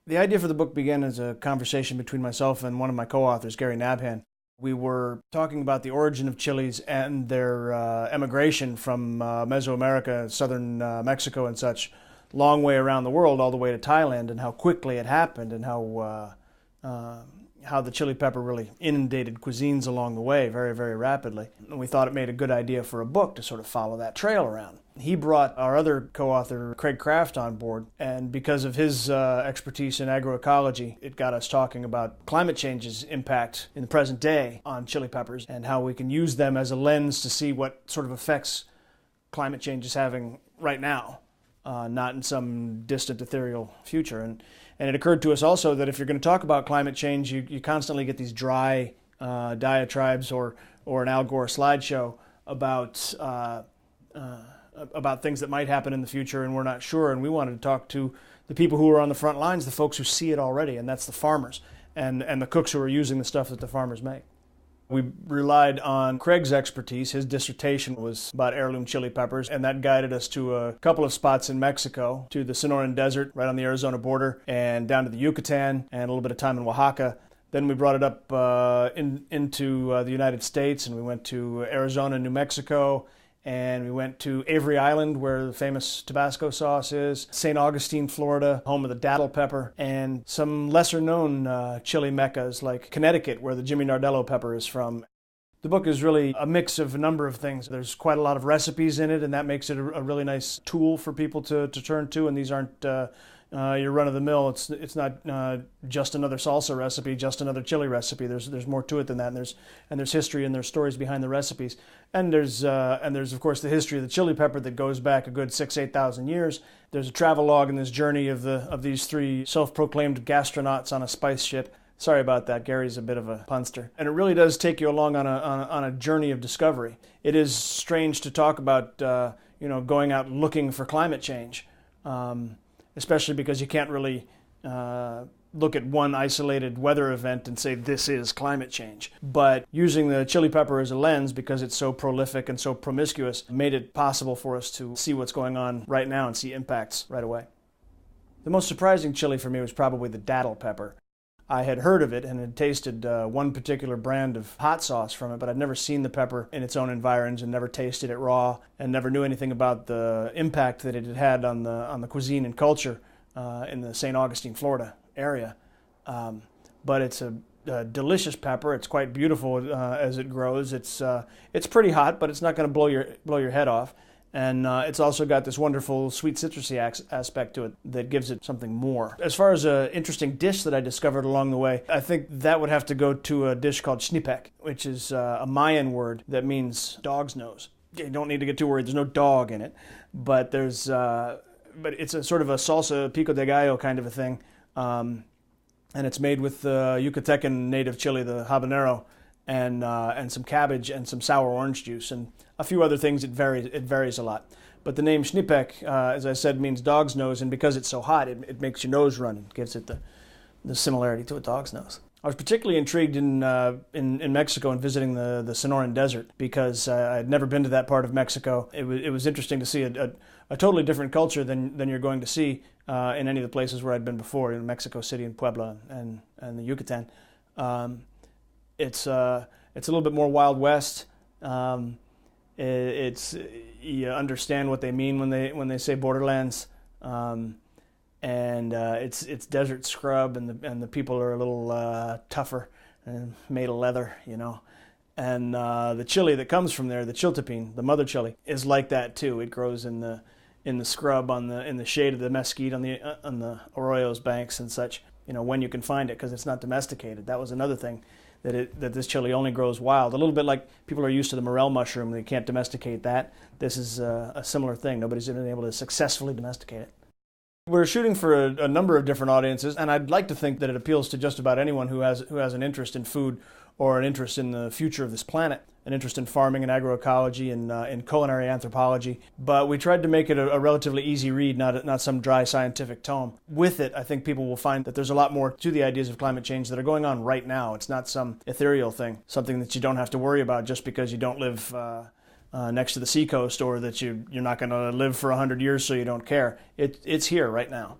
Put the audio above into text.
The idea for the book began as a conversation between myself and one of my co-authors, Gary Nabhan. We were talking about the origin of chilies and their emigration from Mesoamerica, southern Mexico and such, long way around the world, all the way to Thailand, and how quickly it happened, and how the chili pepper really inundated cuisines along the way very, very rapidly. And we thought it made a good idea for a book to sort of follow that trail around. He brought our other co-author, Craig Kraft, on board, and because of his expertise in agroecology, it got us talking about climate change's impact in the present day on chili peppers and how we can use them as a lens to see what sort of effects climate change is having right now, not in some distant ethereal future. And it occurred to us also that if you're going to talk about climate change, you constantly get these dry diatribes or an Al Gore slideshow about things that might happen in the future, and we're not sure. And we wanted to talk to the people who are on the front lines, the folks who see it already, and that's the farmers and the cooks who are using the stuff that the farmers make. We relied on Craig's expertise. His dissertation was about heirloom chili peppers, and that guided us to a couple of spots in Mexico, to the Sonoran Desert, right on the Arizona border, and down to the Yucatan, and a little bit of time in Oaxaca. Then we brought it up into the United States, and we went to Arizona, New Mexico, and we went to Avery Island, where the famous Tabasco sauce is, St. Augustine, Florida, home of the datil pepper, and some lesser-known chili meccas like Connecticut, where the Jimmy Nardello pepper is from. The book is really a mix of a number of things. There's quite a lot of recipes in it, and that makes it a really nice tool for people to turn to, and these aren't your run-of-the-mill. It's not just another salsa recipe, just another chili recipe. There's more to it than that, and there's history and there's stories behind the recipes, and there's of course the history of the chili pepper that goes back a good 6,000–8,000 years. There's a travelogue in this journey of these three self-proclaimed gastronauts on a spice ship. Sorry about that. Gary's a bit of a punster, and it really does take you along on a journey of discovery. It is strange to talk about going out looking for climate change. Especially because you can't really look at one isolated weather event and say this is climate change. But using the chili pepper as a lens, because it's so prolific and so promiscuous, made it possible for us to see what's going on right now and see impacts right away. The most surprising chili for me was probably the datil pepper. I had heard of it and had tasted one particular brand of hot sauce from it, but I'd never seen the pepper in its own environs and never tasted it raw and never knew anything about the impact that it had had on the cuisine and culture in the St. Augustine, Florida area. But it's a delicious pepper. It's quite beautiful as it grows. It's pretty hot, but it's not going to blow your head off. And it's also got this wonderful sweet citrusy aspect to it that gives it something more. As far as an interesting dish that I discovered along the way, I think that would have to go to a dish called xnipec, which is a Mayan word that means dog's nose. You don't need to get too worried. There's no dog in it, but but it's a sort of a salsa pico de gallo kind of a thing, and it's made with Yucatecan native chili, the habanero, and some cabbage and some sour orange juice and a few other things. It varies a lot. But the name xnipec, as I said, means dog's nose, and because it's so hot, it makes your nose run and gives it the similarity to a dog's nose. I was particularly intrigued in Mexico and visiting the Sonoran Desert because I had never been to that part of Mexico. It was interesting to see a totally different culture than you're going to see in any of the places where I'd been before, in Mexico City and Puebla and the Yucatan. It's a little bit more Wild West. You understand what they mean when they say borderlands, and it's desert scrub, and the people are a little tougher and made of leather, And the chili that comes from there, the chiltepin, the mother chili, is like that too. It grows in the scrub in the shade of the mesquite on the arroyos banks and such. When you can find it, because it's not domesticated. That was another thing. That this chili only grows wild. A little bit like people are used to the morel mushroom. They can't domesticate that. This is a similar thing. Nobody's been able to successfully domesticate it. We're shooting for a number of different audiences, and I'd like to think that it appeals to just about anyone who has an interest in food or an interest in the future of this planet, an interest in farming and agroecology and in culinary anthropology. But we tried to make it a relatively easy read, not some dry scientific tome. With it, I think people will find that there's a lot more to the ideas of climate change that are going on right now. It's not some ethereal thing, something that you don't have to worry about just because you don't live next to the seacoast, or that you're not going to live for 100 years so you don't care. It's here right now.